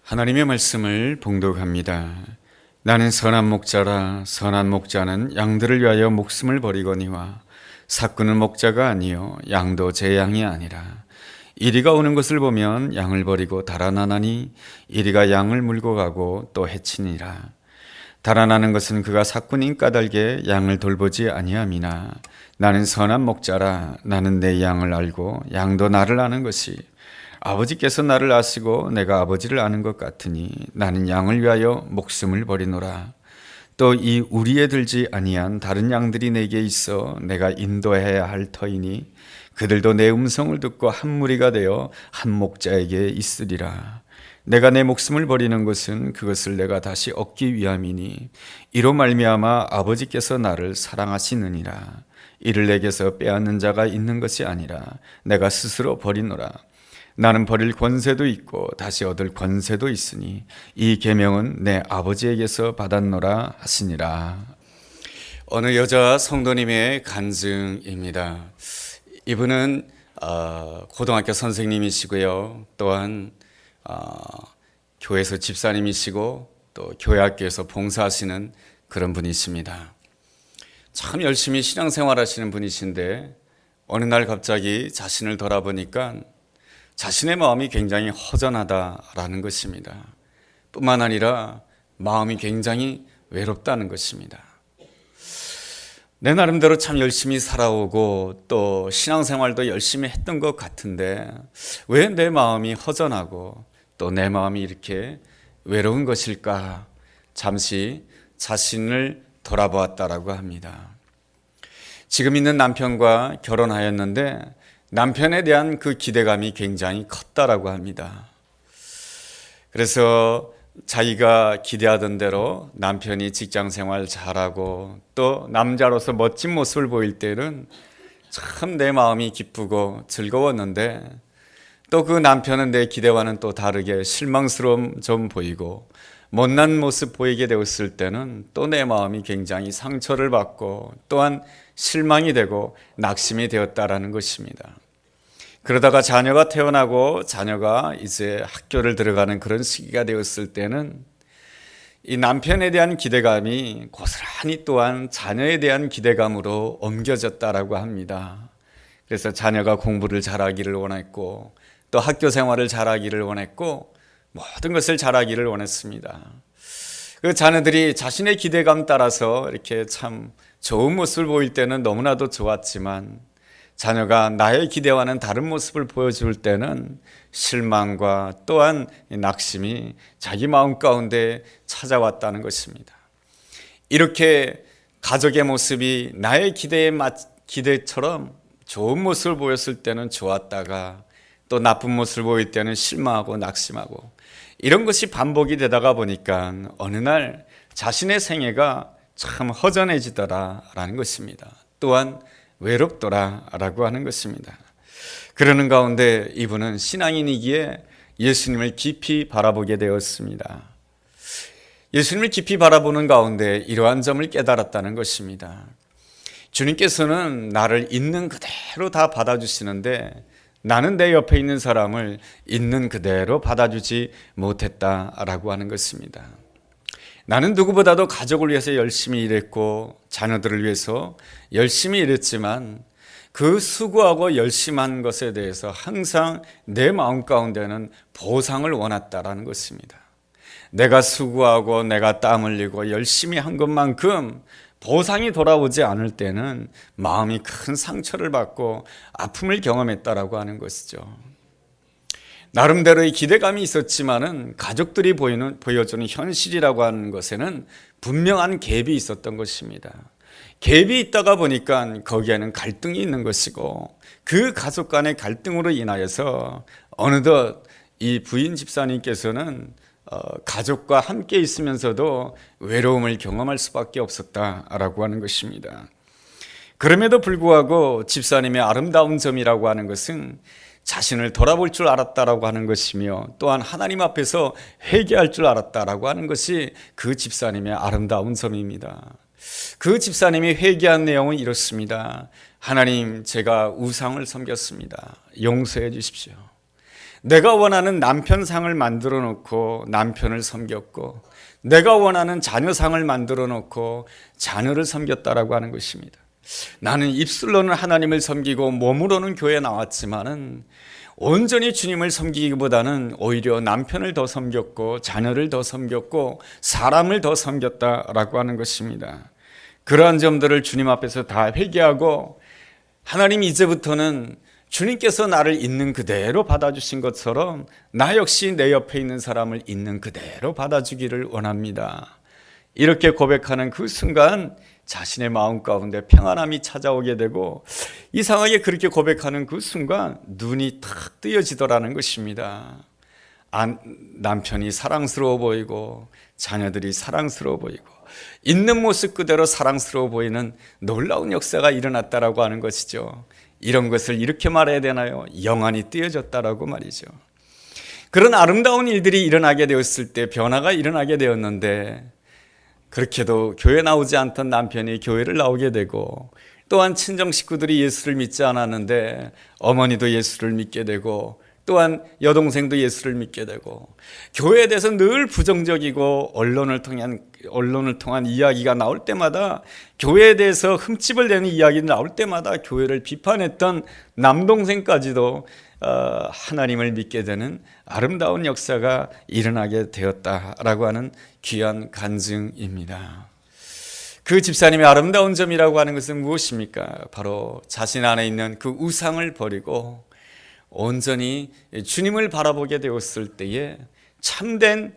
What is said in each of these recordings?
하나님의 말씀을 봉독합니다. 나는 선한 목자라. 선한 목자는 양들을 위하여 목숨을 버리거니와 삭구는 목자가 아니요 양도 제 양이 아니라. 이리가 오는 것을 보면 양을 버리고 달아나나니 이리가 양을 물고 가고 또 해치니라. 달아나는 것은 그가 삭구님 까닭에 양을 돌보지 아니함이나 나는 선한 목자라. 나는 내 양을 알고 양도 나를 아는 것이 아버지께서 나를 아시고 내가 아버지를 아는 것 같으니 나는 양을 위하여 목숨을 버리노라. 또 이 우리에 들지 아니한 다른 양들이 내게 있어 내가 인도해야 할 터이니 그들도 내 음성을 듣고 한 무리가 되어 한 목자에게 있으리라. 내가 내 목숨을 버리는 것은 그것을 내가 다시 얻기 위함이니 이로 말미암아 아버지께서 나를 사랑하시느니라. 이를 내게서 빼앗는 자가 있는 것이 아니라 내가 스스로 버리노라. 나는 버릴 권세도 있고 다시 얻을 권세도 있으니 이 계명은 내 아버지에게서 받았노라 하시니라. 어느 여자 성도님의 간증입니다. 이분은 고등학교 선생님이시고요, 또한 교회에서 집사님이시고 또 교회학교에서 봉사하시는 그런 분이십니다. 참 열심히 신앙생활 하시는 분이신데 어느 날 갑자기 자신을 돌아보니까 자신의 마음이 굉장히 허전하다라는 것입니다. 뿐만 아니라 마음이 굉장히 외롭다는 것입니다. 내 나름대로 참 열심히 살아오고 또 신앙생활도 열심히 했던 것 같은데 왜 내 마음이 허전하고 또 내 마음이 이렇게 외로운 것일까? 잠시 자신을 돌아보았다라고 합니다. 지금 있는 남편과 결혼하였는데 남편에 대한 그 기대감이 굉장히 컸다라고 합니다. 그래서 자기가 기대하던 대로 남편이 직장 생활 잘하고 또 남자로서 멋진 모습을 보일 때는 참 내 마음이 기쁘고 즐거웠는데 또 그 남편은 내 기대와는 또 다르게 실망스러움 좀 보이고 못난 모습 보이게 되었을 때는 또 내 마음이 굉장히 상처를 받고 또한 실망이 되고 낙심이 되었다라는 것입니다. 그러다가 자녀가 태어나고 자녀가 이제 학교를 들어가는 그런 시기가 되었을 때는 이 남편에 대한 기대감이 고스란히 또한 자녀에 대한 기대감으로 옮겨졌다라고 합니다. 그래서 자녀가 공부를 잘하기를 원했고 또 학교 생활을 잘하기를 원했고 모든 것을 잘하기를 원했습니다. 그 자녀들이 자신의 기대감 따라서 이렇게 참 좋은 모습을 보일 때는 너무나도 좋았지만 자녀가 나의 기대와는 다른 모습을 보여줄 때는 실망과 또한 낙심이 자기 마음 가운데 찾아왔다는 것입니다. 이렇게 가족의 모습이 나의 기대처럼 좋은 모습을 보였을 때는 좋았다가 또 나쁜 모습을 보일 때는 실망하고 낙심하고 이런 것이 반복이 되다가 보니까 어느 날 자신의 생애가 참 허전해지더라라는 것입니다. 또한 외롭더라라고 하는 것입니다. 그러는 가운데 이분은 신앙인이기에 예수님을 깊이 바라보게 되었습니다. 예수님을 깊이 바라보는 가운데 이러한 점을 깨달았다는 것입니다. 주님께서는 나를 있는 그대로 다 받아주시는데 나는 내 옆에 있는 사람을 있는 그대로 받아주지 못했다라고 하는 것입니다. 나는 누구보다도 가족을 위해서 열심히 일했고 자녀들을 위해서 열심히 일했지만 그 수고하고 열심한 것에 대해서 항상 내 마음 가운데는 보상을 원했다라는 것입니다. 내가 수고하고 내가 땀 흘리고 열심히 한 것만큼 보상이 돌아오지 않을 때는 마음이 큰 상처를 받고 아픔을 경험했다라고 하는 것이죠. 나름대로의 기대감이 있었지만은 가족들이 보여주는 현실이라고 하는 것에는 분명한 갭이 있었던 것입니다. 갭이 있다가 보니까 거기에는 갈등이 있는 것이고 그 가족 간의 갈등으로 인하여서 어느덧 이 부인 집사님께서는 가족과 함께 있으면서도 외로움을 경험할 수밖에 없었다라고 하는 것입니다. 그럼에도 불구하고 집사님의 아름다운 점이라고 하는 것은 자신을 돌아볼 줄 알았다라고 하는 것이며 또한 하나님 앞에서 회개할 줄 알았다라고 하는 것이 그 집사님의 아름다운 점입니다. 그 집사님이 회개한 내용은 이렇습니다. 하나님, 제가 우상을 섬겼습니다. 용서해 주십시오. 내가 원하는 남편상을 만들어 놓고 남편을 섬겼고, 내가 원하는 자녀상을 만들어 놓고 자녀를 섬겼다라고 하는 것입니다. 나는 입술로는 하나님을 섬기고 몸으로는 교회에 나왔지만은 온전히 주님을 섬기기보다는 오히려 남편을 더 섬겼고 자녀를 더 섬겼고 사람을 더 섬겼다라고 하는 것입니다. 그러한 점들을 주님 앞에서 다 회개하고, 하나님 이제부터는 주님께서 나를 있는 그대로 받아주신 것처럼 나 역시 내 옆에 있는 사람을 있는 그대로 받아주기를 원합니다. 이렇게 고백하는 그 순간 자신의 마음 가운데 평안함이 찾아오게 되고, 이상하게 그렇게 고백하는 그 순간 눈이 탁 뜨여지더라는 것입니다. 남편이 사랑스러워 보이고 자녀들이 사랑스러워 보이고 있는 모습 그대로 사랑스러워 보이는 놀라운 역사가 일어났다라고 하는 것이죠. 이런 것을 이렇게 말해야 되나요? 영안이 띄어졌다라고 말이죠. 그런 아름다운 일들이 일어나게 되었을 때 변화가 일어나게 되었는데, 그렇게도 교회 나오지 않던 남편이 교회를 나오게 되고, 또한 친정 식구들이 예수를 믿지 않았는데 어머니도 예수를 믿게 되고, 또한 여동생도 예수를 믿게 되고, 교회에 대해서 늘 부정적이고 언론을 통한 이야기가 나올 때마다, 교회에 대해서 흠집을 내는 이야기가 나올 때마다 교회를 비판했던 남동생까지도 하나님을 믿게 되는 아름다운 역사가 일어나게 되었다라고 하는 귀한 간증입니다. 그 집사님의 아름다운 점이라고 하는 것은 무엇입니까? 바로 자신 안에 있는 그 우상을 버리고 온전히 주님을 바라보게 되었을 때에 참된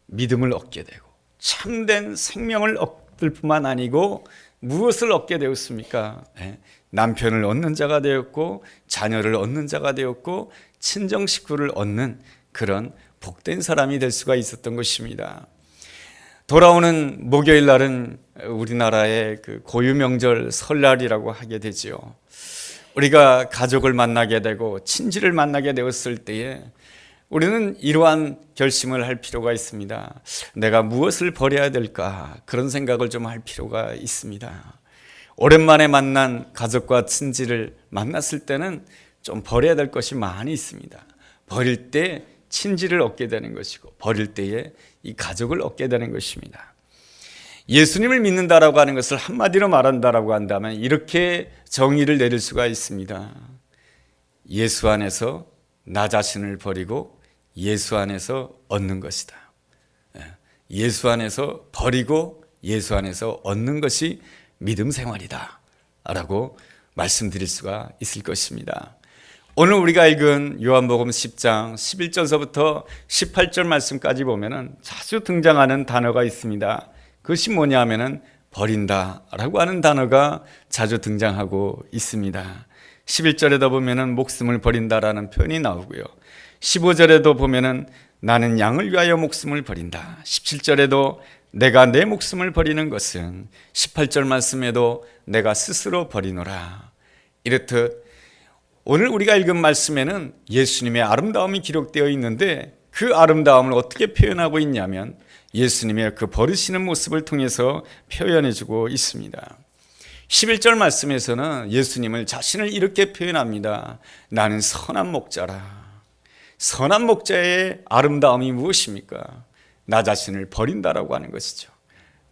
믿음을 얻게 되고 참된 생명을 얻을 뿐만 아니고 무엇을 얻게 되었습니까? 남편을 얻는 자가 되었고 자녀를 얻는 자가 되었고 친정 식구를 얻는 그런 복된 사람이 될 수가 있었던 것입니다. 돌아오는 목요일 날은 우리나라의 그 고유 명절 설날이라고 하게 되지요. 우리가 가족을 만나게 되고 친지를 만나게 되었을 때에 우리는 이러한 결심을 할 필요가 있습니다. 내가 무엇을 버려야 될까? 그런 생각을 좀 할 필요가 있습니다. 오랜만에 만난 가족과 친지를 만났을 때는 좀 버려야 될 것이 많이 있습니다. 버릴 때 친지를 얻게 되는 것이고, 버릴 때에 이 가족을 얻게 되는 것입니다. 예수님을 믿는다라고 하는 것을 한마디로 말한다라고 한다면 이렇게 정의를 내릴 수가 있습니다. 예수 안에서 나 자신을 버리고 예수 안에서 얻는 것이다. 예수 안에서 버리고 예수 안에서 얻는 것이 믿음 생활이다 라고 말씀드릴 수가 있을 것입니다. 오늘 우리가 읽은 요한복음 10장 11절서부터 18절 말씀까지 보면은 자주 등장하는 단어가 있습니다. 그것이 뭐냐 하면은 버린다 라고 하는 단어가 자주 등장하고 있습니다. 11절에도 보면은 목숨을 버린다라는 표현이 나오고요. 15절에도 보면은 나는 양을 위하여 목숨을 버린다. 17절에도 내가 내 목숨을 버리는 것은, 18절 말씀에도 내가 스스로 버리노라. 이렇듯 오늘 우리가 읽은 말씀에는 예수님의 아름다움이 기록되어 있는데, 그 아름다움을 어떻게 표현하고 있냐면 예수님의 그 버리시는 모습을 통해서 표현해주고 있습니다. 11절 말씀에서는 예수님을 자신을 이렇게 표현합니다. 나는 선한 목자라. 선한 목자의 아름다움이 무엇입니까? 나 자신을 버린다라고 하는 것이죠.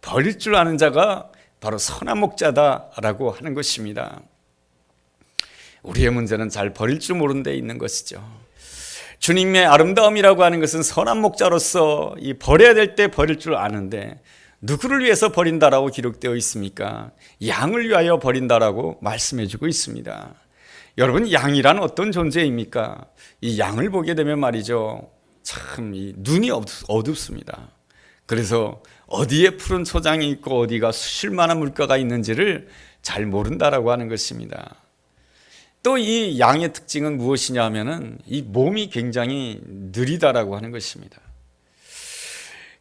버릴 줄 아는 자가 바로 선한 목자다라고 하는 것입니다. 우리의 문제는 잘 버릴 줄 모르는 데 있는 것이죠. 주님의 아름다움이라고 하는 것은 선한 목자로서 이 버려야 될 때 버릴 줄 아는데, 누구를 위해서 버린다라고 기록되어 있습니까? 양을 위하여 버린다라고 말씀해주고 있습니다. 여러분, 양이란 어떤 존재입니까? 이 양을 보게 되면 말이죠, 참 이 눈이 어둡습니다. 그래서 어디에 푸른 초장이 있고 어디가 수실만한 물가가 있는지를 잘 모른다라고 하는 것입니다. 또 이 양의 특징은 무엇이냐 하면은 이 몸이 굉장히 느리다라고 하는 것입니다.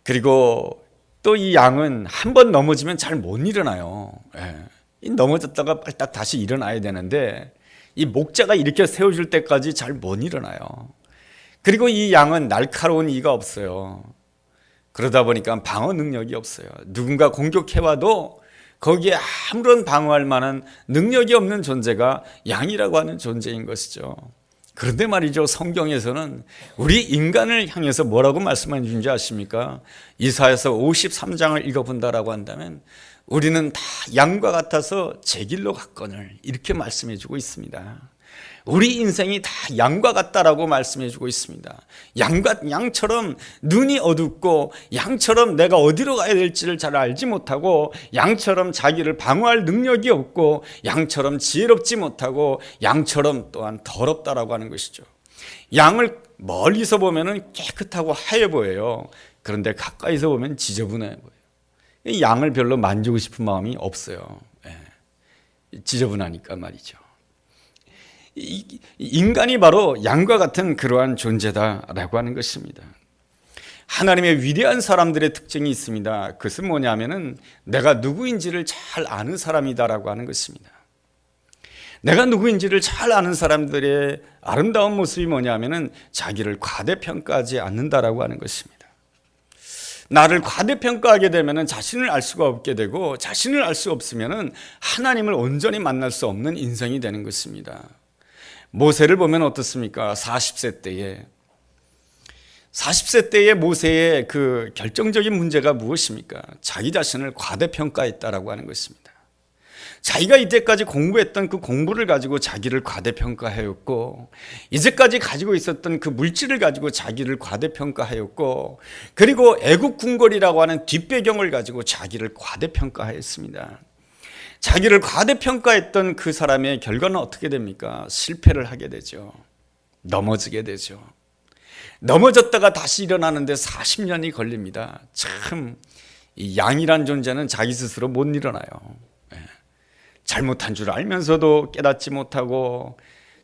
그리고 또 이 양은 한 번 넘어지면 잘 못 일어나요. 넘어졌다가 빨딱 다시 일어나야 되는데 이 목자가 이렇게 세워줄 때까지 잘 못 일어나요. 그리고 이 양은 날카로운 이가 없어요. 그러다 보니까 방어 능력이 없어요. 누군가 공격해와도 거기에 아무런 방어할 만한 능력이 없는 존재가 양이라고 하는 존재인 것이죠. 그런데 말이죠, 성경에서는 우리 인간을 향해서 뭐라고 말씀해 주는지 아십니까? 이사야서 53장을 읽어본다라고 한다면 우리는 다 양과 같아서 제 길로 갔거늘, 이렇게 말씀해 주고 있습니다. 우리 인생이 다 양과 같다라고 말씀해 주고 있습니다. 양처럼 눈이 어둡고, 양처럼 내가 어디로 가야 될지를 잘 알지 못하고, 양처럼 자기를 방어할 능력이 없고, 양처럼 지혜롭지 못하고, 양처럼 또한 더럽다라고 하는 것이죠. 양을 멀리서 보면 깨끗하고 하얘 보여요. 그런데 가까이서 보면 지저분해 보여요. 양을 별로 만지고 싶은 마음이 없어요. 지저분하니까 말이죠. 인간이 바로 양과 같은 그러한 존재다라고 하는 것입니다. 하나님의 위대한 사람들의 특징이 있습니다. 그것은 뭐냐면은 내가 누구인지를 잘 아는 사람이다라고 하는 것입니다. 내가 누구인지를 잘 아는 사람들의 아름다운 모습이 뭐냐면은 자기를 과대평가하지 않는다라고 하는 것입니다. 나를 과대평가하게 되면은 자신을 알 수가 없게 되고, 자신을 알 수 없으면은 하나님을 온전히 만날 수 없는 인생이 되는 것입니다. 모세를 보면 어떻습니까? 40세 때에 모세의 그 결정적인 문제가 무엇입니까? 자기 자신을 과대평가했다라고 하는 것입니다. 자기가 이때까지 공부했던 그 공부를 가지고 자기를 과대평가하였고, 이제까지 가지고 있었던 그 물질을 가지고 자기를 과대평가하였고, 그리고 애국 궁궐이라고 하는 뒷배경을 가지고 자기를 과대평가하였습니다. 자기를 과대평가했던 그 사람의 결과는 어떻게 됩니까? 실패를 하게 되죠. 넘어지게 되죠. 넘어졌다가 다시 일어나는데 40년이 걸립니다. 참, 이 양이란 존재는 자기 스스로 못 일어나요. 잘못한 줄 알면서도 깨닫지 못하고,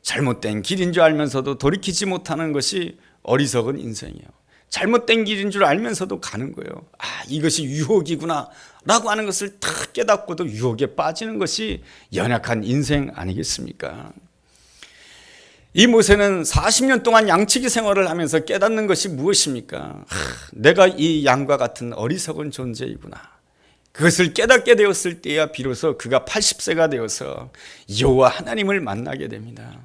잘못된 길인 줄 알면서도 돌이키지 못하는 것이 어리석은 인생이에요. 잘못된 길인 줄 알면서도 가는 거예요. 이것이 유혹이구나 라고 하는 것을 다 깨닫고도 유혹에 빠지는 것이 연약한 인생 아니겠습니까? 이 모세는 40년 동안 양치기 생활을 하면서 깨닫는 것이 무엇입니까? 내가 이 양과 같은 어리석은 존재이구나. 그것을 깨닫게 되었을 때야 비로소 그가 80세가 되어서 여호와 하나님을 만나게 됩니다.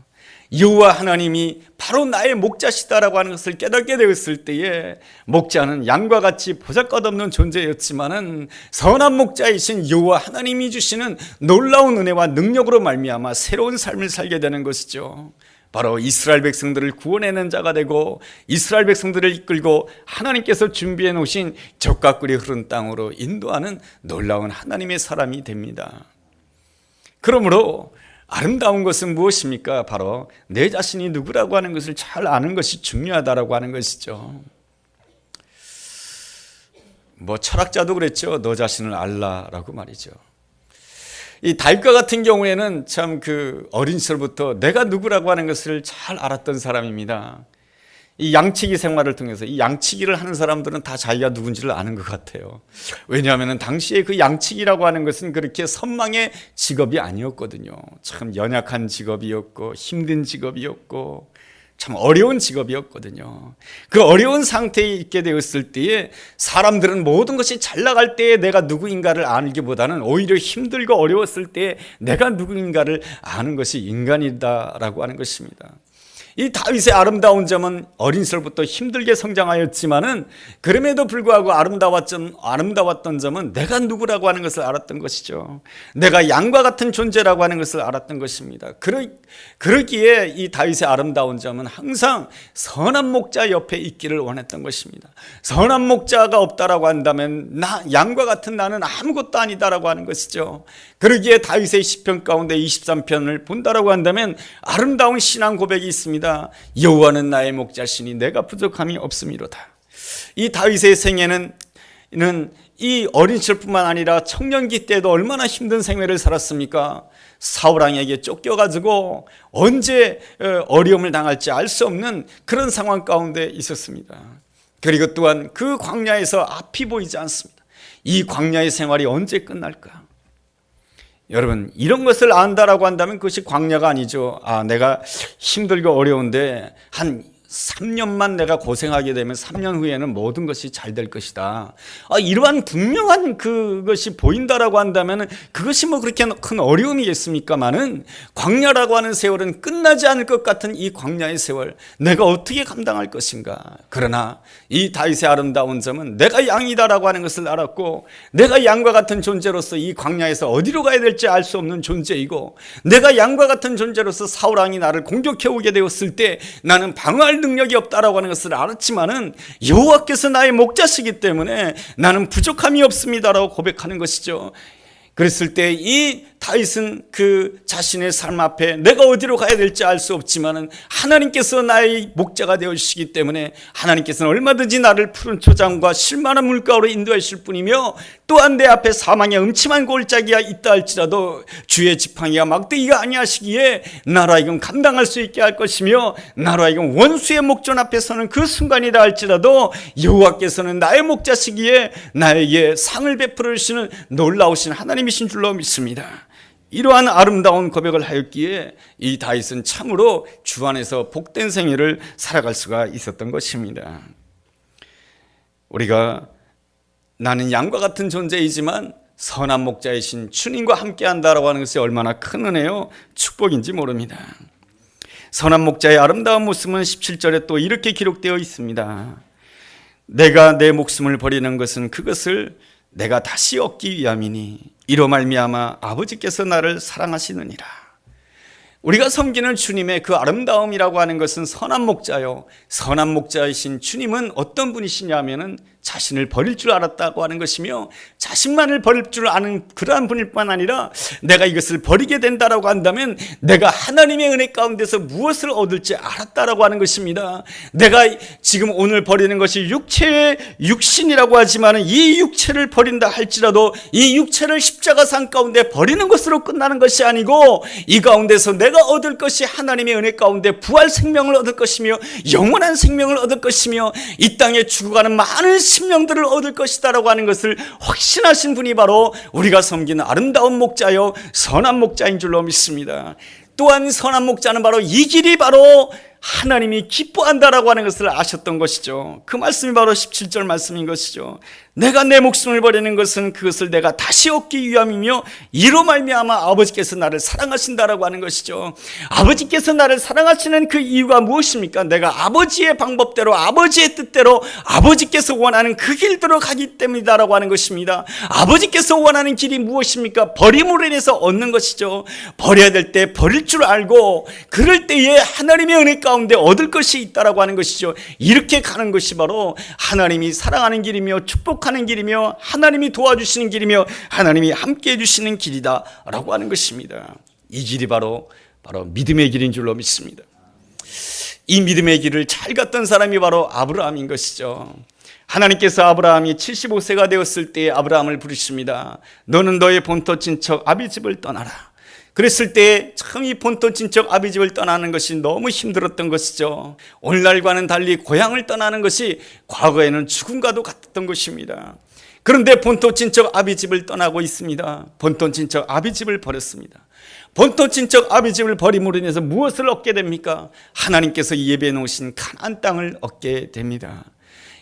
여호와 하나님이 바로 나의 목자시다라고 하는 것을 깨닫게 되었을 때에, 목자는 양과 같이 보잘것없는 존재였지만은 선한 목자이신 여호와 하나님이 주시는 놀라운 은혜와 능력으로 말미암아 새로운 삶을 살게 되는 것이죠. 바로 이스라엘 백성들을 구원해낸 자가 되고, 이스라엘 백성들을 이끌고 하나님께서 준비해 놓으신 젖과 꿀이 흐른 땅으로 인도하는 놀라운 하나님의 사람이 됩니다. 그러므로 아름다운 것은 무엇입니까? 바로 내 자신이 누구라고 하는 것을 잘 아는 것이 중요하다라고 하는 것이죠. 철학자도 그랬죠. 너 자신을 알라라고 말이죠. 이 다윗과 같은 경우에는 참 그 어린 시절부터 내가 누구라고 하는 것을 잘 알았던 사람입니다. 이 양치기 생활을 통해서, 이 양치기를 하는 사람들은 다 자기가 누군지를 아는 것 같아요. 왜냐하면 당시에 그 양치기라고 하는 것은 그렇게 선망의 직업이 아니었거든요. 참 연약한 직업이었고, 힘든 직업이었고, 참 어려운 직업이었거든요. 그 어려운 상태에 있게 되었을 때에 사람들은 모든 것이 잘 나갈 때에 내가 누구인가를 알기보다는 오히려 힘들고 어려웠을 때에 내가 누구인가를 아는 것이 인간이다라고 하는 것입니다. 이 다윗의 아름다운 점은 어린 시절부터 힘들게 성장하였지만은 그럼에도 불구하고 아름다웠던 점은 내가 누구라고 하는 것을 알았던 것이죠. 내가 양과 같은 존재라고 하는 것을 알았던 것입니다. 그러기에 이 다윗의 아름다운 점은 항상 선한 목자 옆에 있기를 원했던 것입니다. 선한 목자가 없다라고 한다면 양과 같은 나는 아무것도 아니다라고 하는 것이죠. 그러기에 다윗의 시편 가운데 23편을 본다라고 한다면 아름다운 신앙 고백이 있습니다. 여호와는 나의 목자시니 내가 부족함이 없음이로다. 이 다윗의 생애는 이 어린 시절뿐만 아니라 청년기 때도 얼마나 힘든 생애를 살았습니까? 사울왕에게 쫓겨가지고 언제 어려움을 당할지 알 수 없는 그런 상황 가운데 있었습니다. 그리고 또한 그 광야에서 앞이 보이지 않습니다. 이 광야의 생활이 언제 끝날까? 여러분, 이런 것을 안다라고 한다면 그것이 광야가 아니죠. 내가 힘들고 어려운데 한 3년만 내가 고생하게 되면 3년 후에는 모든 것이 잘 될 것이다. 이러한 분명한 그것이 보인다라고 한다면 그것이 뭐 그렇게 큰 어려움이겠습니까마는 광야라고 하는 세월은 끝나지 않을 것 같은 이 광야의 세월 내가 어떻게 감당할 것인가. 그러나 이 다윗의 아름다운 점은 내가 양이다라고 하는 것을 알았고, 내가 양과 같은 존재로서 이 광야에서 어디로 가야 될지 알 수 없는 존재이고, 내가 양과 같은 존재로서 사울 왕이 나를 공격해 오게 되었을 때 나는 방어할 능력이 없다라고 하는 것을 알았지만은 여호와께서 나의 목자시기 때문에 나는 부족함이 없습니다라고 고백하는 것이죠. 그랬을 때 이 다윗은 그 자신의 삶 앞에 내가 어디로 가야 될지 알 수 없지만은 하나님께서 나의 목자가 되어 주시기 때문에 하나님께서는 얼마든지 나를 푸른 초장과 실만한 물가로 인도하실 뿐이며, 또한 내 앞에 사망의 음침한 골짜기가 있다 할지라도 주의 지팡이와 막대기가 아니하시기에 나로 하여금 감당할 수 있게 할 것이며, 나로 하여금 원수의 목전 앞에 서는 그 순간이다 할지라도 여호와께서는 나의 목자시기에 나에게 상을 베풀어 주시는 놀라우신 하나님이신 줄로 믿습니다. 이러한 아름다운 고백을 하였기에 이 다윗은 참으로 주 안에서 복된 생애를 살아갈 수가 있었던 것입니다. 우리가 나는 양과 같은 존재이지만 선한 목자이신 주님과 함께한다라고 하는 것이 얼마나 큰 은혜요 축복인지 모릅니다. 선한 목자의 아름다운 모습은 17절에 또 이렇게 기록되어 있습니다. 내가 내 목숨을 버리는 것은 그것을 내가 다시 얻기 위함이니 이로 말미암아 아버지께서 나를 사랑하시느니라. 우리가 섬기는 주님의 그 아름다움이라고 하는 것은 선한 목자요, 선한 목자이신 주님은 어떤 분이시냐 하면은 자신을 버릴 줄 알았다고 하는 것이며, 자신만을 버릴 줄 아는 그러한 분일 뿐 아니라 내가 이것을 버리게 된다라고 한다면 내가 하나님의 은혜 가운데서 무엇을 얻을지 알았다라고 하는 것입니다. 내가 지금 오늘 버리는 것이 육체의 육신이라고 하지만 이 육체를 버린다 할지라도 이 육체를 십자가상 가운데 버리는 것으로 끝나는 것이 아니고, 이 가운데서 내가 얻을 것이 하나님의 은혜 가운데 부활 생명을 얻을 것이며 영원한 생명을 얻을 것이며 이 땅에 죽어가는 많은 심령들을 얻을 것이다라고 하는 것을 확신하신 분이 바로 우리가 섬기는 아름다운 목자요 선한 목자인 줄로 믿습니다. 또한 선한 목자는 바로 이 길이 바로 하나님이 기뻐한다라고 하는 것을 아셨던 것이죠. 그 말씀이 바로 17절 말씀인 것이죠. 내가 내 목숨을 버리는 것은 그것을 내가 다시 얻기 위함이며 이로 말미암아 아버지께서 나를 사랑하신다라고 하는 것이죠. 아버지께서 나를 사랑하시는 그 이유가 무엇입니까? 내가 아버지의 방법대로 아버지의 뜻대로 아버지께서 원하는 그 길대로 가기 때문이다라고 하는 것입니다. 아버지께서 원하는 길이 무엇입니까? 버림으로 인해서 얻는 것이죠. 버려야 될 때 버릴 줄 알고 그럴 때에 하나님의 은혜 가운데 얻을 것이 있다라고 하는 것이죠. 이렇게 가는 것이 바로 하나님이 사랑하는 길이며 축복하는 길이며 하나님이 도와주시는 길이며 하나님이 함께해 주시는 길이다라고 하는 것입니다. 이 길이 바로 믿음의 길인 줄로 믿습니다. 이 믿음의 길을 잘 갔던 사람이 바로 아브라함인 것이죠. 하나님께서 아브라함이 75세가 되었을 때 아브라함을 부르십니다. 너는 너의 본토 친척 아비집을 떠나라. 그랬을 때 참 이 본토 친척 아비집을 떠나는 것이 너무 힘들었던 것이죠. 오늘날과는 달리 고향을 떠나는 것이 과거에는 죽음과도 같았던 것입니다. 그런데 본토 친척 아비집을 떠나고 있습니다. 본토 친척 아비집을 버렸습니다. 본토 친척 아비집을 버림으로 인해서 무엇을 얻게 됩니까? 하나님께서 예배해 놓으신 가나안 땅을 얻게 됩니다.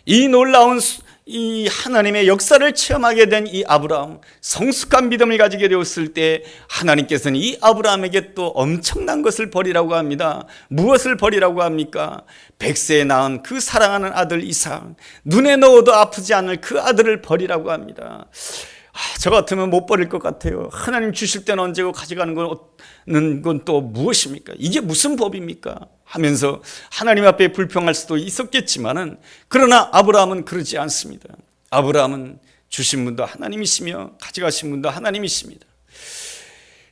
이 놀라운 이 하나님의 역사를 체험하게 된 이 아브라함, 성숙한 믿음을 가지게 되었을 때 하나님께서는 이 아브라함에게 또 엄청난 것을 버리라고 합니다. 무엇을 버리라고 합니까? 100세에 낳은 그 사랑하는 아들 이삭, 눈에 넣어도 아프지 않을 그 아들을 버리라고 합니다. 저 같으면 못 버릴 것 같아요. 하나님 주실 때는 언제고 가져가는 건 또 무엇입니까? 이게 무슨 법입니까? 하면서 하나님 앞에 불평할 수도 있었겠지만은, 그러나 아브라함은 그러지 않습니다. 아브라함은 주신 분도 하나님이시며 가져가신 분도 하나님이십니다.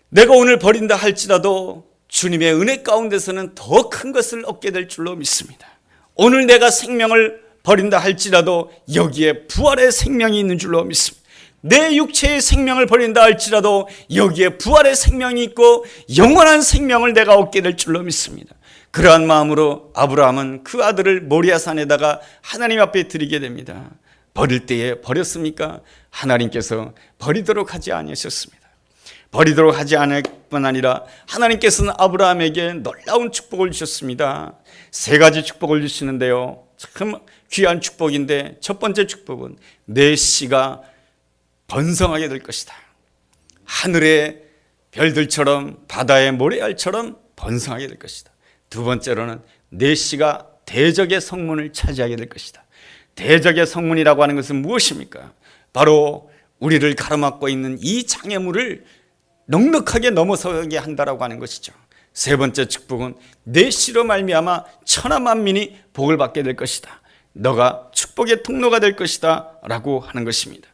내가 오늘 버린다 할지라도 주님의 은혜 가운데서는 더 큰 것을 얻게 될 줄로 믿습니다. 오늘 내가 생명을 버린다 할지라도 여기에 부활의 생명이 있는 줄로 믿습니다. 내 육체의 생명을 버린다 할지라도 여기에 부활의 생명이 있고 영원한 생명을 내가 얻게 될 줄로 믿습니다. 그러한 마음으로 아브라함은 그 아들을 모리아산에다가 하나님 앞에 드리게 됩니다. 버릴 때에 버렸습니까? 하나님께서 버리도록 하지 아니하셨습니다. 버리도록 하지 않을 뿐 아니라 하나님께서는 아브라함에게 놀라운 축복을 주셨습니다. 세 가지 축복을 주시는데요, 참 귀한 축복인데, 첫 번째 축복은 내 씨가 번성하게 될 것이다. 하늘의 별들처럼 바다의 모래알처럼 번성하게 될 것이다. 두 번째로는 내 씨가 대적의 성문을 차지하게 될 것이다. 대적의 성문이라고 하는 것은 무엇입니까? 바로 우리를 가로막고 있는 이 장애물을 넉넉하게 넘어서게 한다라고 하는 것이죠. 세 번째 축복은 내 씨로 말미암아 천하 만민이 복을 받게 될 것이다. 너가 축복의 통로가 될 것이다 라고 하는 것입니다.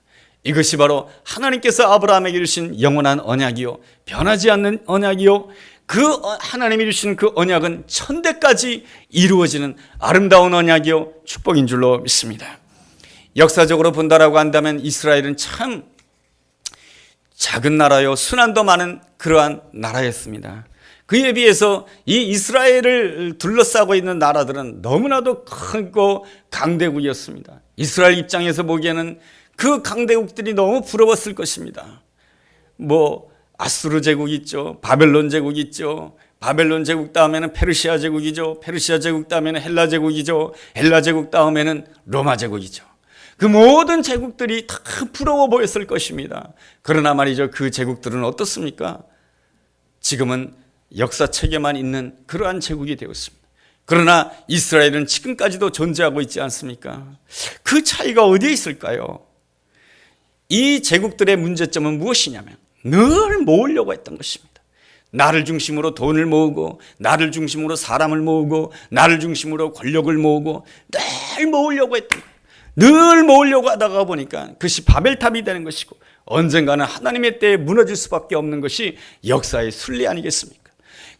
이것이 바로 하나님께서 아브라함에게 주신 영원한 언약이요, 변하지 않는 언약이요, 그 하나님이 주신 그 언약은 천대까지 이루어지는 아름다운 언약이요 축복인 줄로 믿습니다. 역사적으로 본다라고 한다면 이스라엘은 참 작은 나라요, 순환도 많은 그러한 나라였습니다. 그에 비해서 이 이스라엘을 둘러싸고 있는 나라들은 너무나도 크고 강대국이었습니다. 이스라엘 입장에서 보기에는 그 강대국들이 너무 부러웠을 것입니다. 아수르 제국 있죠, 바벨론 제국 있죠, 바벨론 제국 다음에는 페르시아 제국이죠, 페르시아 제국 다음에는 헬라 제국이죠, 헬라 제국 다음에는 로마 제국이죠. 그 모든 제국들이 다 부러워 보였을 것입니다. 그러나 말이죠, 그 제국들은 어떻습니까? 지금은 역사책에만 있는 그러한 제국이 되었습니다. 그러나 이스라엘은 지금까지도 존재하고 있지 않습니까? 그 차이가 어디에 있을까요? 이 제국들의 문제점은 무엇이냐면 늘 모으려고 했던 것입니다. 나를 중심으로 돈을 모으고, 나를 중심으로 사람을 모으고, 나를 중심으로 권력을 모으고, 늘 모으려고 했던 거예요. 늘 모으려고 하다가 보니까 그것이 바벨탑이 되는 것이고, 언젠가는 하나님의 때에 무너질 수밖에 없는 것이 역사의 순리 아니겠습니까?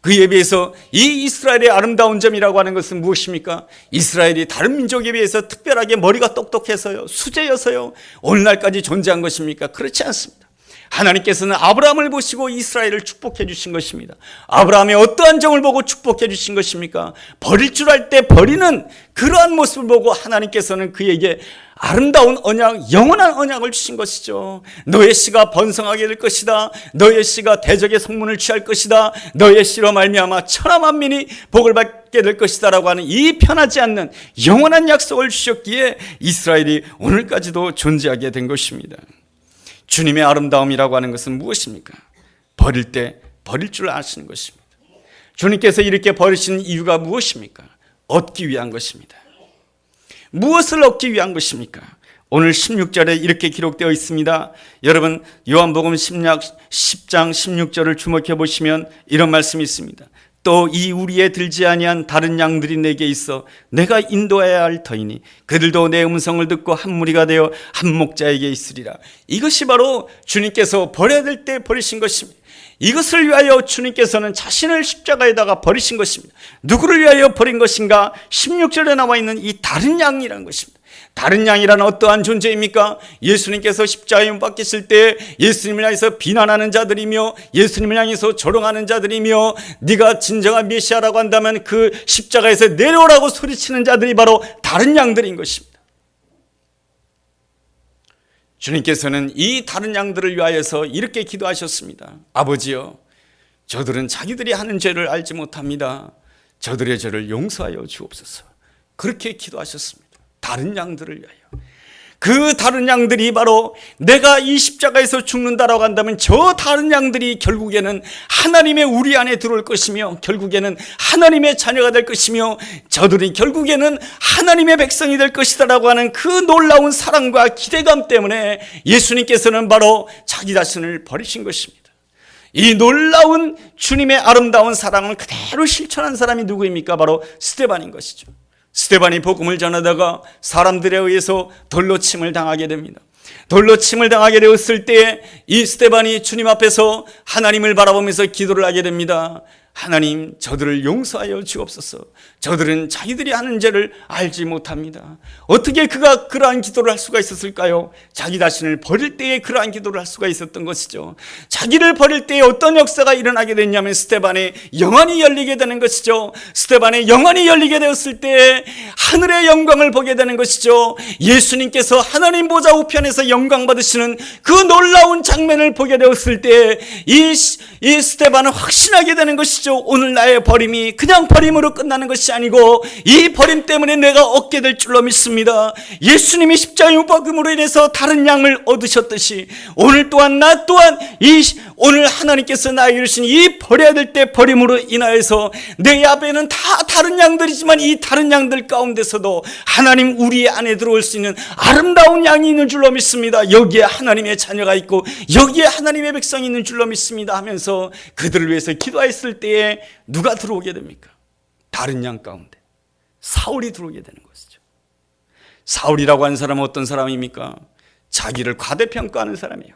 그에 비해서 이 이스라엘의 아름다운 점이라고 하는 것은 무엇입니까? 이스라엘이 다른 민족에 비해서 특별하게 머리가 똑똑해서요, 수제여서요, 오늘날까지 존재한 것입니까? 그렇지 않습니다. 하나님께서는 아브라함을 보시고 이스라엘을 축복해 주신 것입니다. 아브라함의 어떠한 점을 보고 축복해 주신 것입니까? 버릴 줄 알 때 버리는 그러한 모습을 보고 하나님께서는 그에게 아름다운 언약, 영원한 언약을 주신 것이죠. 너의 씨가 번성하게 될 것이다. 너의 씨가 대적의 성문을 취할 것이다. 너의 씨로 말미암아 천하 만민이 복을 받게 될 것이다 라고 하는 이 편하지 않는 영원한 약속을 주셨기에 이스라엘이 오늘까지도 존재하게 된 것입니다. 주님의 아름다움이라고 하는 것은 무엇입니까? 버릴 때 버릴 줄 아시는 것입니다. 주님께서 이렇게 버리신 이유가 무엇입니까? 얻기 위한 것입니다. 무엇을 얻기 위한 것입니까? 오늘 16절에 이렇게 기록되어 있습니다. 여러분, 요한복음 10장 16절을 주목해 보시면 이런 말씀이 있습니다. 또 이 우리에 들지 아니한 다른 양들이 내게 있어 내가 인도해야 할 터이니 그들도 내 음성을 듣고 한 무리가 되어 한 목자에게 있으리라. 이것이 바로 주님께서 버려야 될 때 버리신 것입니다. 이것을 위하여 주님께서는 자신을 십자가에다가 버리신 것입니다. 누구를 위하여 버린 것인가? 16절에 나와 있는 이 다른 양이라는 것입니다. 다른 양이란 어떠한 존재입니까? 예수님께서 십자가에 못 박히실 때 예수님을 향해서 비난하는 자들이며, 예수님을 향해서 조롱하는 자들이며, 네가 진정한 메시아라고 한다면 그 십자가에서 내려오라고 소리치는 자들이 바로 다른 양들인 것입니다. 주님께서는 이 다른 양들을 위하여서 이렇게 기도하셨습니다. 아버지여, 저들은 자기들이 하는 죄를 알지 못합니다. 저들의 죄를 용서하여 주옵소서. 그렇게 기도하셨습니다. 다른 양들을 위하여. 그 다른 양들이 바로 내가 이 십자가에서 죽는다라고 한다면 저 다른 양들이 결국에는 하나님의 우리 안에 들어올 것이며, 결국에는 하나님의 자녀가 될 것이며, 저들이 결국에는 하나님의 백성이 될 것이다라고 하는 그 놀라운 사랑과 기대감 때문에 예수님께서는 바로 자기 자신을 버리신 것입니다. 이 놀라운 주님의 아름다운 사랑을 그대로 실천한 사람이 누구입니까? 바로 스데반인 것이죠. 스데반이 복음을 전하다가 사람들에 의해서 돌로 침을 당하게 됩니다. 돌로 침을 당하게 되었을 때 이 스데반이 주님 앞에서 하나님을 바라보면서 기도를 하게 됩니다. 하나님, 저들을 용서하여 주옵소서. 저들은 자기들이 하는 죄를 알지 못합니다. 어떻게 그가 그러한 기도를 할 수가 있었을까요? 자기 자신을 버릴 때에 그러한 기도를 할 수가 있었던 것이죠. 자기를 버릴 때에 어떤 역사가 일어나게 됐냐면 스데반의 영안이 열리게 되는 것이죠. 스데반의 영안이 열리게 되었을 때 하늘의 영광을 보게 되는 것이죠. 예수님께서 하나님 보좌 우편에서 영광 받으시는 그 놀라운 장면을 보게 되었을 때 이 스데반은 확신하게 되는 것이죠. 오늘 나의 버림이 그냥 버림으로 끝나는 것이 아니고 이 버림 때문에 내가 얻게 될 줄로 믿습니다. 예수님이 십자가의 못 박음으로 인해서 다른 양을 얻으셨듯이 오늘 또한 나 또한 오늘 하나님께서 나에게 주신 이 버려야 될 때 버림으로 인하여서 내 앞에는 다 다른 양들이지만 이 다른 양들 가운데서도 하나님 우리 안에 들어올 수 있는 아름다운 양이 있는 줄로 믿습니다. 여기에 하나님의 자녀가 있고 여기에 하나님의 백성이 있는 줄로 믿습니다 하면서 그들을 위해서 기도했을 때에 누가 들어오게 됩니까? 다른 양 가운데 사울이 들어오게 되는 것이죠. 사울이라고 하는 사람은 어떤 사람입니까? 자기를 과대평가하는 사람이에요.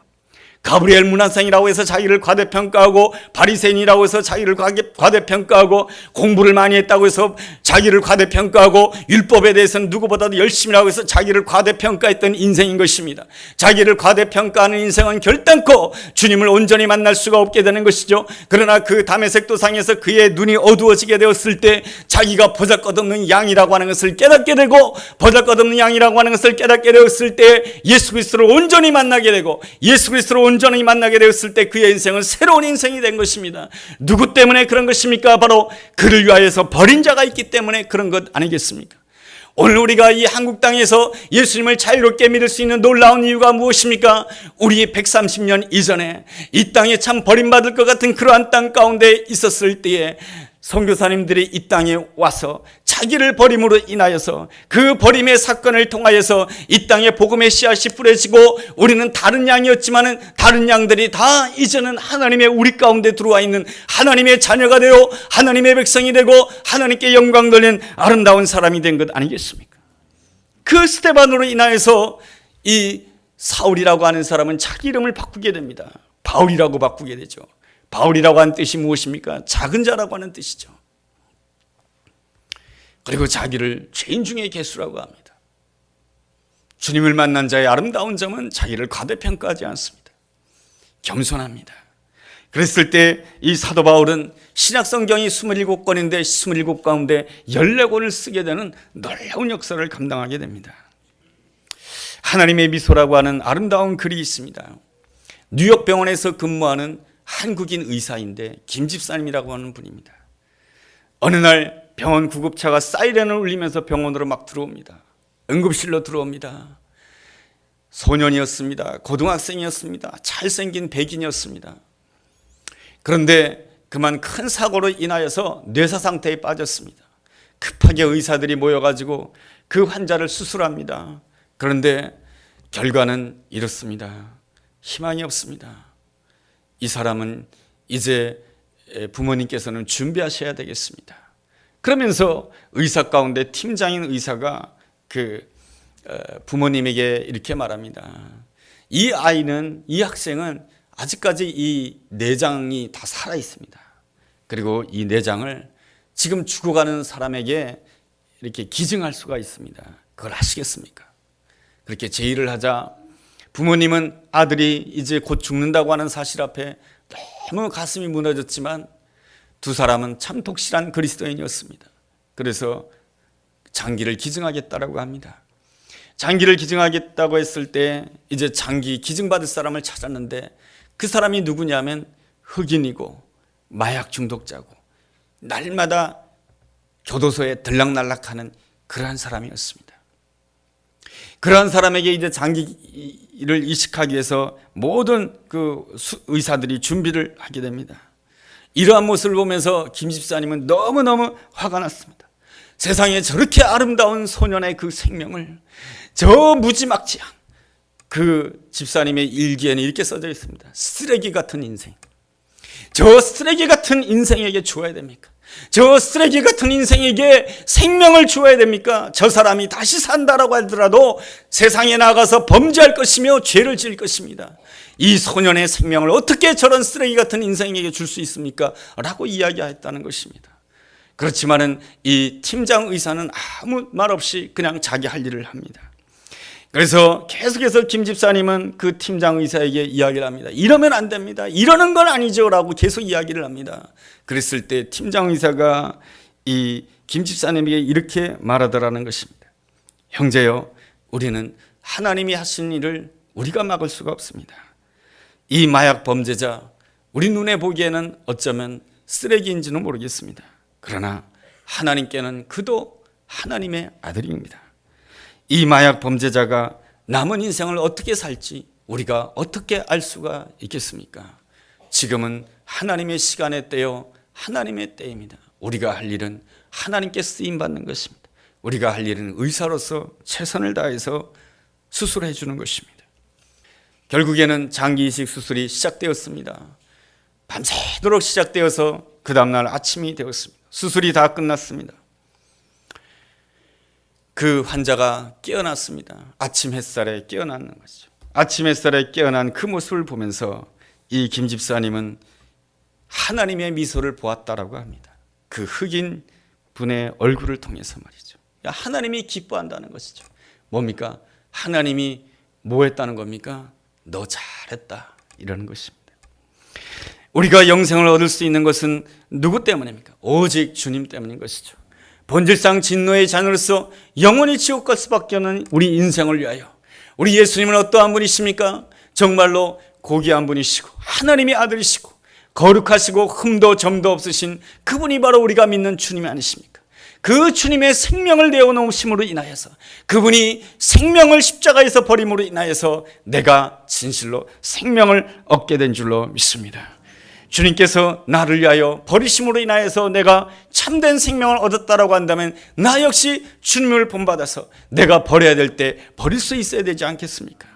가브리엘 문화생이라고 해서 자기를 과대평가하고 바리새인이라고 해서 자기를 과대평가하고 공부를 많이 했다고 해서 자기를 과대평가하고 율법에 대해서는 누구보다도 열심히라고 해서 자기를 과대평가했던 인생인 것입니다. 자기를 과대평가하는 인생은 결단코 주님을 온전히 만날 수가 없게 되는 것이죠. 그러나 그 다메섹 도상에서 그의 눈이 어두워지게 되었을 때 자기가 보잘것없는 양이라고 하는 것을 깨닫게 되고 보잘것없는 양이라고 하는 것을 깨닫게 되었을 때 예수 그리스도를 온전히 만나게 되고 예수 그리스도를 온전히 만나게 되었을 때 그의 인생은 새로운 인생이 된 것입니다. 누구 때문에 그런 것입니까? 바로 그를 위하여서 버린 자가 있기 때문에 그런 것 아니겠습니까? 오늘 우리가 이 한국 땅에서 예수님을 자유롭게 믿을 수 있는 놀라운 이유가 무엇입니까? 우리 130년 이전에 이 땅에 참 버림받을 것 같은 그러한 땅 가운데 있었을 때에 선교사님들이 이 땅에 와서 자기를 버림으로 인하여서 그 버림의 사건을 통하여서 이 땅에 복음의 씨앗이 뿌려지고 우리는 다른 양이었지만은 다른 양들이 다 이제는 하나님의 우리 가운데 들어와 있는 하나님의 자녀가 되어 하나님의 백성이 되고 하나님께 영광 돌리는 아름다운 사람이 된 것 아니겠습니까? 그 스데반으로 인하여서 이 사울이라고 하는 사람은 자기 이름을 바꾸게 됩니다. 바울이라고 바꾸게 되죠. 바울이라고 하는 뜻이 무엇입니까? 작은 자라고 하는 뜻이죠. 그리고 자기를 죄인 중에 개수라고 합니다. 주님을 만난 자의 아름다운 점은 자기를 과대평가하지 않습니다. 겸손합니다. 그랬을 때 이 사도 바울은 신약 성경이 27권인데 27권 가운데 14권을 쓰게 되는 놀라운 역사를 감당하게 됩니다. 하나님의 미소라고 하는 아름다운 글이 있습니다. 뉴욕 병원에서 근무하는 한국인 의사인데 김 집사님이라고 하는 분입니다. 어느 날 병원 구급차가 사이렌을 울리면서 병원으로 막 들어옵니다. 응급실로 들어옵니다. 소년이었습니다. 고등학생이었습니다. 잘생긴 백인이었습니다. 그런데 그만 큰 사고로 인하여서 뇌사 상태에 빠졌습니다. 급하게 의사들이 모여가지고 그 환자를 수술합니다. 그런데 결과는 이렇습니다. 희망이 없습니다. 이 사람은 이제 부모님께서는 준비하셔야 되겠습니다. 그러면서 의사 가운데 팀장인 의사가 그 부모님에게 이렇게 말합니다. 이 아이는, 이 학생은 아직까지 이 내장이 다 살아 있습니다. 그리고 이 내장을 지금 죽어가는 사람에게 이렇게 기증할 수가 있습니다. 그걸 아시겠습니까? 그렇게 제의를 하자 부모님은 아들이 이제 곧 죽는다고 하는 사실 앞에 너무 가슴이 무너졌지만 두 사람은 참 독실한 그리스도인이었습니다. 그래서 장기를 기증하겠다라고 합니다. 장기를 기증하겠다고 했을 때 이제 장기 기증받을 사람을 찾았는데 그 사람이 누구냐면 흑인이고 마약 중독자고 날마다 교도소에 들락날락하는 그러한 사람이었습니다. 그러한 사람에게 이제 장기를 이식하기 위해서 모든 그 의사들이 준비를 하게 됩니다. 이러한 모습을 보면서 김 집사님은 너무너무 화가 났습니다. 세상에 저렇게 아름다운 소년의 그 생명을 저 무지막지한 그 집사님의 일기에는 이렇게 써져 있습니다. 쓰레기 같은 인생. 저 쓰레기 같은 인생에게 주어야 됩니까? 저 쓰레기 같은 인생에게 생명을 주어야 됩니까? 저 사람이 다시 산다라고 하더라도 세상에 나가서 범죄할 것이며 죄를 지을 것입니다. 이 소년의 생명을 어떻게 저런 쓰레기 같은 인생에게 줄 수 있습니까? 라고 이야기했다는 것입니다. 그렇지만은 이 팀장 의사는 아무 말 없이 그냥 자기 할 일을 합니다. 그래서 계속해서 김 집사님은 그 팀장 의사에게 이야기를 합니다. 이러면 안 됩니다. 이러는 건 아니죠 라고 계속 이야기를 합니다. 그랬을 때 팀장 의사가 이 김 집사님에게 이렇게 말하더라는 것입니다. 형제요, 우리는 하나님이 하신 일을 우리가 막을 수가 없습니다. 이 마약 범죄자, 우리 눈에 보기에는 어쩌면 쓰레기인지는 모르겠습니다. 그러나 하나님께는 그도 하나님의 아들입니다. 이 마약 범죄자가 남은 인생을 어떻게 살지 우리가 어떻게 알 수가 있겠습니까? 지금은 하나님의 시간의 때요, 하나님의 때입니다. 우리가 할 일은 하나님께 쓰임받는 것입니다. 우리가 할 일은 의사로서 최선을 다해서 수술해 주는 것입니다. 결국에는 장기 이식 수술이 시작되었습니다. 밤새도록 시작되어서 그 다음날 아침이 되었습니다. 수술이 다 끝났습니다. 그 환자가 깨어났습니다. 아침 햇살에 깨어나는 거죠. 아침 햇살에 깨어난 그 모습을 보면서 이 김 집사님은 하나님의 미소를 보았다라고 합니다. 그 흑인 분의 얼굴을 통해서 말이죠. 하나님이 기뻐한다는 것이죠. 뭡니까? 하나님이 뭐 했다는 겁니까? 너 잘했다 이러는 것입니다. 우리가 영생을 얻을 수 있는 것은 누구 때문입니까? 오직 주님 때문인 것이죠. 본질상 진노의 자녀로서 영원히 지옥 갈 수밖에 없는 우리 인생을 위하여 우리 예수님은 어떠한 분이십니까? 정말로 고귀한 분이시고 하나님의 아들이시고 거룩하시고 흠도 점도 없으신 그분이 바로 우리가 믿는 주님이 아니십니까? 그 주님의 생명을 내어놓으심으로 인하여서 그분이 생명을 십자가에서 버림으로 인하여서 내가 진실로 생명을 얻게 된 줄로 믿습니다. 주님께서 나를 위하여 버리심으로 인하여서 내가 참된 생명을 얻었다라고 한다면 나 역시 주님을 본받아서 내가 버려야 될 때 버릴 수 있어야 되지 않겠습니까?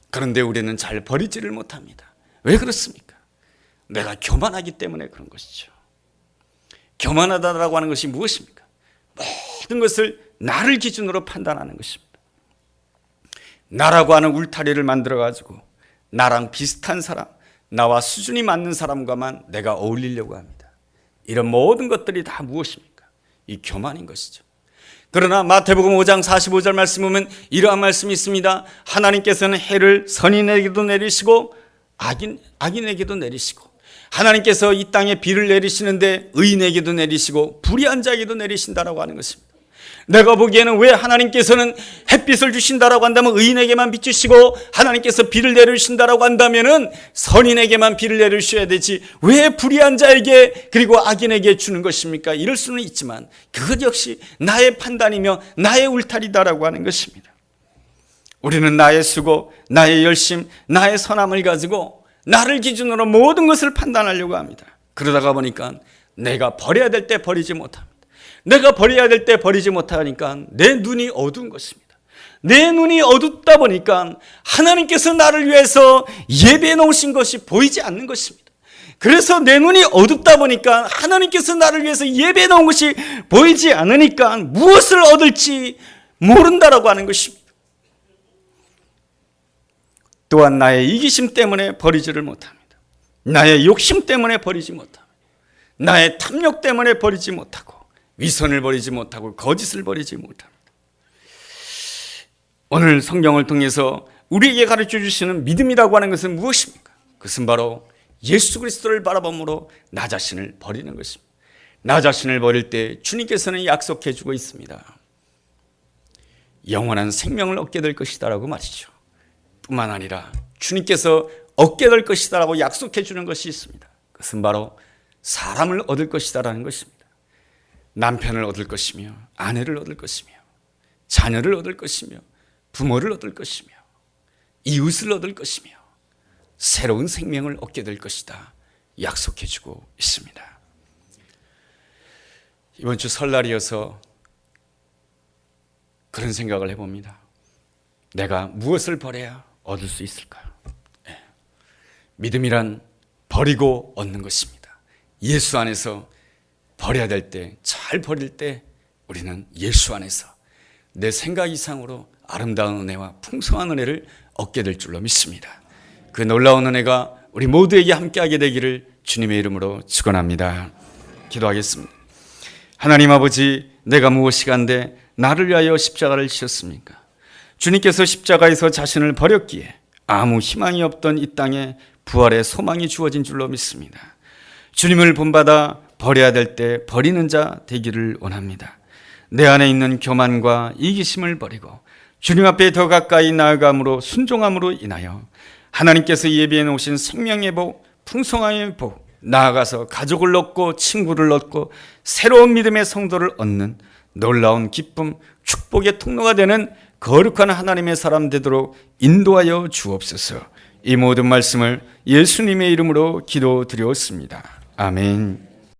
그런데 우리는 잘 버리지를 못합니다. 왜 그렇습니까? 내가 교만하기 때문에 그런 것이죠. 교만하다라고 하는 것이 무엇입니까? 모든 것을 나를 기준으로 판단하는 것입니다. 나라고 하는 울타리를 만들어가지고 나랑 비슷한 사람, 나와 수준이 맞는 사람과만 내가 어울리려고 합니다. 이런 모든 것들이 다 무엇입니까? 이 교만인 것이죠. 그러나 마태복음 5장 45절 말씀 보면 이러한 말씀이 있습니다. 하나님께서는 해를 선인에게도 내리시고 악인에게도 내리시고 하나님께서 이 땅에 비를 내리시는데 의인에게도 내리시고 불의한 자에게도 내리신다라고 하는 것입니다. 내가 보기에는 왜 하나님께서는 햇빛을 주신다라고 한다면 의인에게만 비추시고 하나님께서 비를 내리신다라고 한다면은 선인에게만 비를 내리셔야 되지 왜 불의한 자에게 그리고 악인에게 주는 것입니까? 이럴 수는 있지만 그것 역시 나의 판단이며 나의 울타리다라고 하는 것입니다. 우리는 나의 수고, 나의 열심, 나의 선함을 가지고 나를 기준으로 모든 것을 판단하려고 합니다. 그러다가 보니까 내가 버려야 될 때 버리지 못합니다. 내가 버려야 될 때 버리지 못하니까 내 눈이 어두운 것입니다. 내 눈이 어둡다 보니까 하나님께서 나를 위해서 예배해 놓으신 것이 보이지 않는 것입니다. 그래서 내 눈이 어둡다 보니까 하나님께서 나를 위해서 예배해 놓은 것이 보이지 않으니까 무엇을 얻을지 모른다라고 하는 것입니다. 또한 나의 이기심 때문에 버리지를 못합니다. 나의 욕심 때문에 버리지 못합니다. 나의 탐욕 때문에 버리지 못하고 위선을 버리지 못하고 거짓을 버리지 못합니다. 오늘 성경을 통해서 우리에게 가르쳐 주시는 믿음이라고 하는 것은 무엇입니까? 그것은 바로 예수 그리스도를 바라봄으로 나 자신을 버리는 것입니다. 나 자신을 버릴 때 주님께서는 약속해 주고 있습니다. 영원한 생명을 얻게 될 것이다라고 말이죠. 뿐만 아니라 주님께서 얻게 될 것이다라고 약속해 주는 것이 있습니다. 그것은 바로 사람을 얻을 것이다라는 것입니다. 남편을 얻을 것이며 아내를 얻을 것이며 자녀를 얻을 것이며 부모를 얻을 것이며 이웃을 얻을 것이며 새로운 생명을 얻게 될 것이다 약속해 주고 있습니다. 이번 주 설날이어서 그런 생각을 해봅니다. 내가 무엇을 버려야 얻을 수 있을까요? 믿음이란 버리고 얻는 것입니다. 예수 안에서 버려야 될 때, 잘 버릴 때 우리는 예수 안에서 내 생각 이상으로 아름다운 은혜와 풍성한 은혜를 얻게 될 줄로 믿습니다. 그 놀라운 은혜가 우리 모두에게 함께하게 되기를 주님의 이름으로 축원합니다. 기도하겠습니다. 하나님 아버지, 내가 무엇이간데 나를 위하여 십자가를 지셨습니까? 주님께서 십자가에서 자신을 버렸기에 아무 희망이 없던 이 땅에 부활의 소망이 주어진 줄로 믿습니다. 주님을 본받아 버려야 될 때 버리는 자 되기를 원합니다. 내 안에 있는 교만과 이기심을 버리고 주님 앞에 더 가까이 나아감으로 순종함으로 인하여 하나님께서 예비해 놓으신 생명의 복, 풍성함의 복, 나아가서 가족을 얻고 친구를 얻고 새로운 믿음의 성도를 얻는 놀라운 기쁨, 축복의 통로가 되는 거룩한 하나님의 사람 되도록 인도하여 주옵소서. 이 모든 말씀을 예수님의 이름으로 기도드렸습니다. 아멘.